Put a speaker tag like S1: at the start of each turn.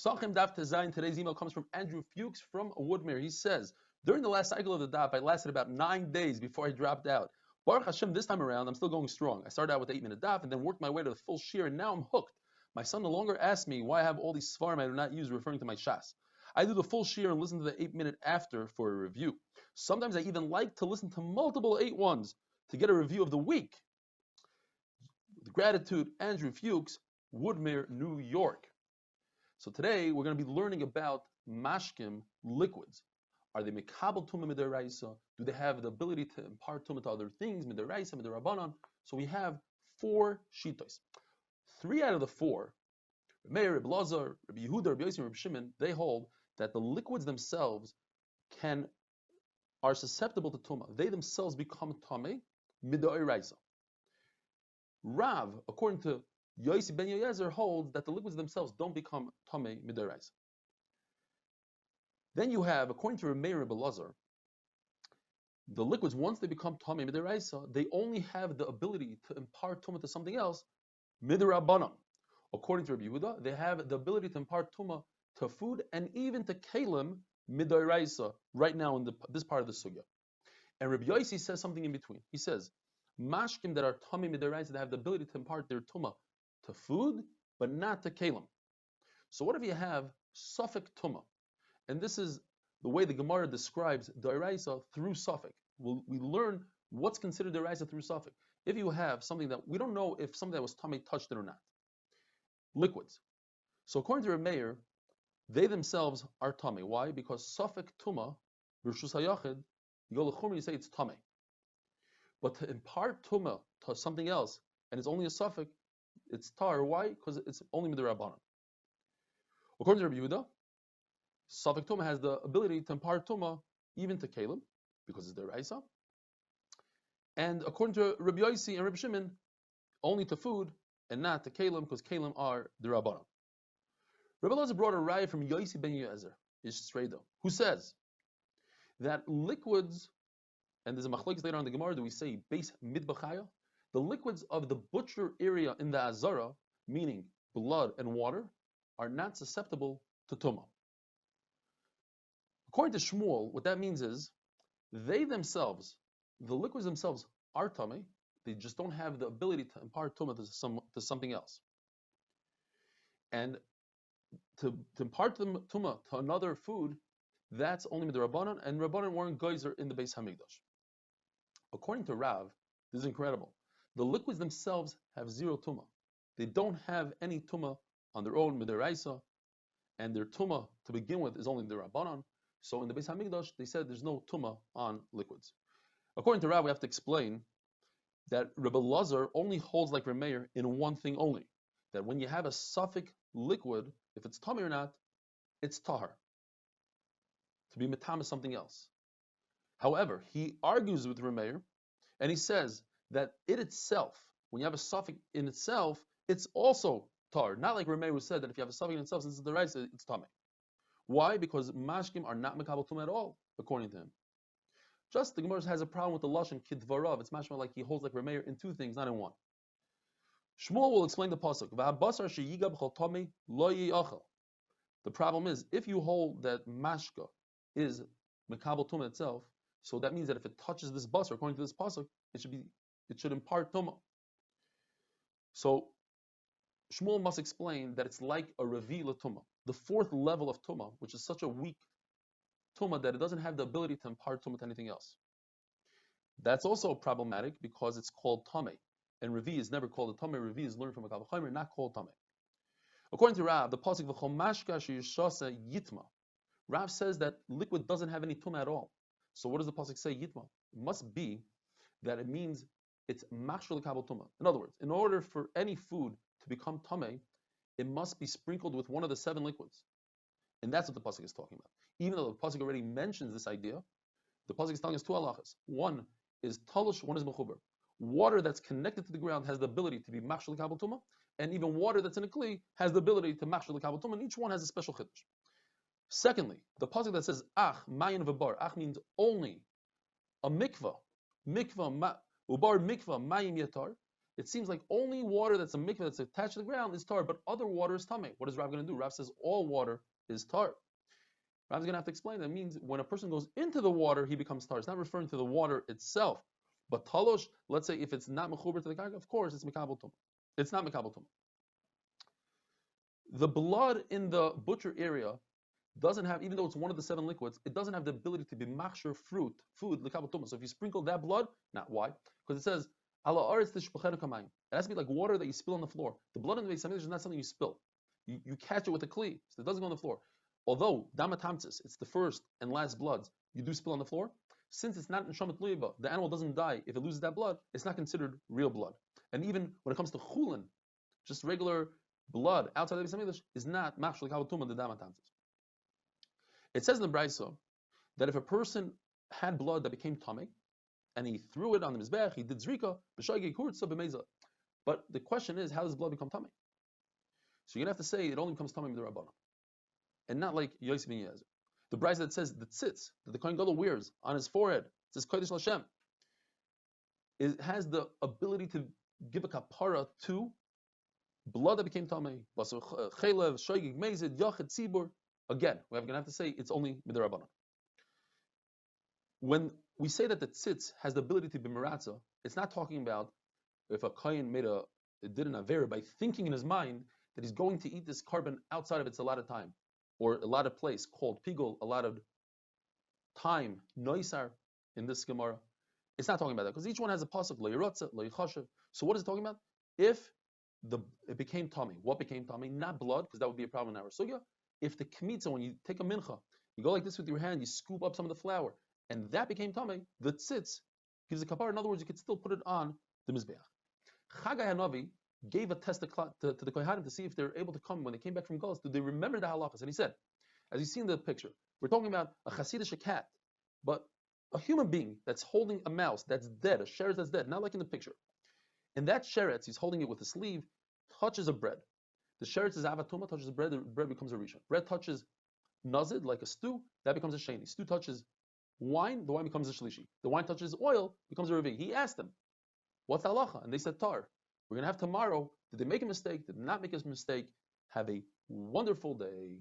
S1: Pesachim Daf Tezayin. Today's email comes from Andrew Fuchs from Woodmere. He says, during the last cycle of the Daf, I lasted about 9 days before I dropped out. Baruch Hashem, this time around, I'm still going strong. I started out with the 8-minute Daf and then worked my way to the full shear, and now I'm hooked. My son no longer asks me why I have all these svarim I do not use, referring to my shas. I do the full shear and listen to the 8-minute after for a review. Sometimes I even like to listen to multiple 8-1s to get a review of the week. With gratitude, Andrew Fuchs, Woodmere, New York. So today we're going to be learning about mashkim, liquids. Are they mekabel tumah midaraisa? Do they have the ability to impart tumah to other things, midaraisa, midarabanan? So we have 4 shitos. 3 out of the 4, Meir, Reb Lazar, Reb Yehuda, Reb Yossi, Reb Shimon, they hold that the liquids themselves are susceptible to tumah. They themselves become tameh midaraisa. Rav, according to Yossi ben Yoyezer, holds that the liquids themselves don't become tameh midaraisa. Then you have, according to Meir Reb Lazar, the liquids, once they become tameh midaraisa, they only have the ability to impart tumah to something else, midarabanan. According to Rabbi Yehuda, they have the ability to impart tumah to food and even to kalim midaraisa right now in this part of the sugya. And Rabbi Yossi says something in between. He says, mashkim that are tameh midaraisa, they have the ability to impart their tumah to food, but not to kalim. So what if you have suffik tumah? And this is the way the Gemara describes daraisa through suffik. We learn what's considered daraisa through suffik. If you have something that we don't know if something that was tameh touched it or not. Liquids. So according to Reb Meir, they themselves are tameh. Why? Because suffik tumah, b'rshus hayachid, you go l'chumra, you say it's tameh. But to impart tumah to something else, and it's only a suffik, it's tar. Why? Because it's only midrabanan. According to Rabbi Yehuda, suffik tumah has the ability to impart tumah even to kalim, because it's deraisa. And according to Rabbi Yossi and Rabbi Shimon, only to food and not to kalim, because kalim are derabanan. Rabbi Lazar brought a raya from Yossi ben Yoyezer, Ishtreda, who says that liquids, and there's a machlokes later on in the Gemara, do we say base midbachaya? The liquids of the butcher area in the azara, meaning blood and water, are not susceptible to tumah. According to Shmuel, what that means is they themselves, the liquids themselves, are tameh. They just don't have the ability to impart tumah to something else. And to impart tumah to another food, that's only with the Rabbanan, and Rabbanan weren't geyser in the Beis Hamikdash. According to Rav, this is incredible. The liquids themselves have 0 tumah. They don't have any tumah on their own, midaraisa, and their tumah to begin with is only the Rabbanan. So in the Beis Hamikdash, they said there's no tumah on liquids. According to Rav, we have to explain that Rebbe Lazar only holds like Reb Meir in one thing only, that when you have a suffik liquid, if it's tameh or not, it's tahar, to be metam is something else. However, he argues with Reb Meir, and he says that it itself, when you have a suffik in itself, it's also tar. Not like Reb Meir who said that if you have a suffik in itself, since it's the rice, it's tameh. Why? Because mashkim are not mekabel tumah at all, according to him. Just the Gemara has a problem with the lashon kidvarav. It's mashma like he holds like Reb Meir in 2 things, not in 1. Shmuel will explain the pasuk. The problem is, if you hold that mashka is mekabel tumah itself, so that means that if it touches this basar, according to this pasuk, it should impart tumah. So Shmuel must explain that it's like a revi tumah, the 4th level of tumah, which is such a weak tumah that it doesn't have the ability to impart tumah to anything else. That's also problematic because it's called tameh, and revi is never called a tameh. Revi is learned from a kal v'chomer, not called tameh. According to Rav, the pasuk v'chomashka sheyishasa yitma. Rav says that liquid doesn't have any tumah at all. So what does the pasuk say yitma? It must be that it means it's machshel kabel tumah. In other words, in order for any food to become tameh, it must be sprinkled with one of the 7 liquids. And that's what the pasuk is talking about. Even though the pasuk already mentions this idea, the pasuk is telling us 2 halachas. One is talush, one is mechuber. Water that's connected to the ground has the ability to be machshel kabel tumah, and even water that's in a kli has the ability to machshel kabel tumah, and each one has a special chiddush. Secondly, the pasuk that says ach mayin v'bar, ach means only a mikvah, ubar mikvah mayim yatar, it seems like only water that's a mikveh that's attached to the ground is tar, but other water is tameh. What is Rav going to do? Rav says all water is tar. Rav's going to have to explain that means when a person goes into the water, he becomes tar. It's not referring to the water itself. But talosh, let's say if it's not mechuber to the karka, of course it's mikabel tumah. It's not mikabel tumah. The blood in the butcher area doesn't have, even though it's one of the 7 liquids, it doesn't have the ability to be machshir food, likabel tumah. So if you sprinkle that blood, not why? Because it says ala aretz tishpachenu kamayim. It has to be like water that you spill on the floor. The blood in the Beis Hamikdash is not something you spill. You catch it with a kli, so it doesn't go on the floor. Although damatamtis, it's the first and last bloods, you do spill on the floor. Since it's not in shamet luiba, the animal doesn't die if it loses that blood. It's not considered real blood. And even when it comes to chulin, just regular blood outside of the Beis Hamikdash is not machshel likabel tumah the damatamtis. It says in the Brayso that if a person had blood that became tamei and he threw it on the mizbech, he did zrika b'shagig kurtza b'meza. But the question is, how does blood become tamei? So you're gonna have to say it only becomes tamei midrabanan, and not like Yosef ben Yezer. The Brayso that says the tzitz that the Kohen Gadol wears on his forehead, it says kodesh l'Hashem, it has the ability to give a kapara to blood that became tamei. Chaylev, shagig, mezid, yachid, tzibur. Again, we're going to have to say it's only midrabanan. When we say that the tzitz has the ability to be miratza, it's not talking about if a kohen did an avera by thinking in his mind that he's going to eat this carbon outside of its allotted time or allotted place called pigul, allotted time, noisar in this Gemara. It's not talking about that because each one has a pasuk le'yiratza, le'yichashav. So what is it talking about? If it became tummy, what became tummy? Not blood, because that would be a problem in our sugya. If the kmitza, when you take a mincha, you go like this with your hand, you scoop up some of the flour, and that became tamei, the tzitz gives a kapar. In other words, you could still put it on the mizbeach. Chagai Hanavi gave a test to the kohanim to see if they're able to come when they came back from Galus. Do they remember the halachas? And he said, as you see in the picture, we're talking about a chassidish cat, but a human being that's holding a mouse that's dead, a sheretz that's dead, not like in the picture. And that sheretz, he's holding it with a sleeve, touches a bread. The sheretz is avatuma, touches bread, the bread becomes a rishon. Bread touches nazid, like a stew, that becomes a sheni. Stew touches wine, the wine becomes a shlishi. The wine touches oil, becomes a revi. He asked them, what's the halacha? And they said tar. We're going to have tomorrow. Did they make a mistake? Did they not make a mistake? Have a wonderful day.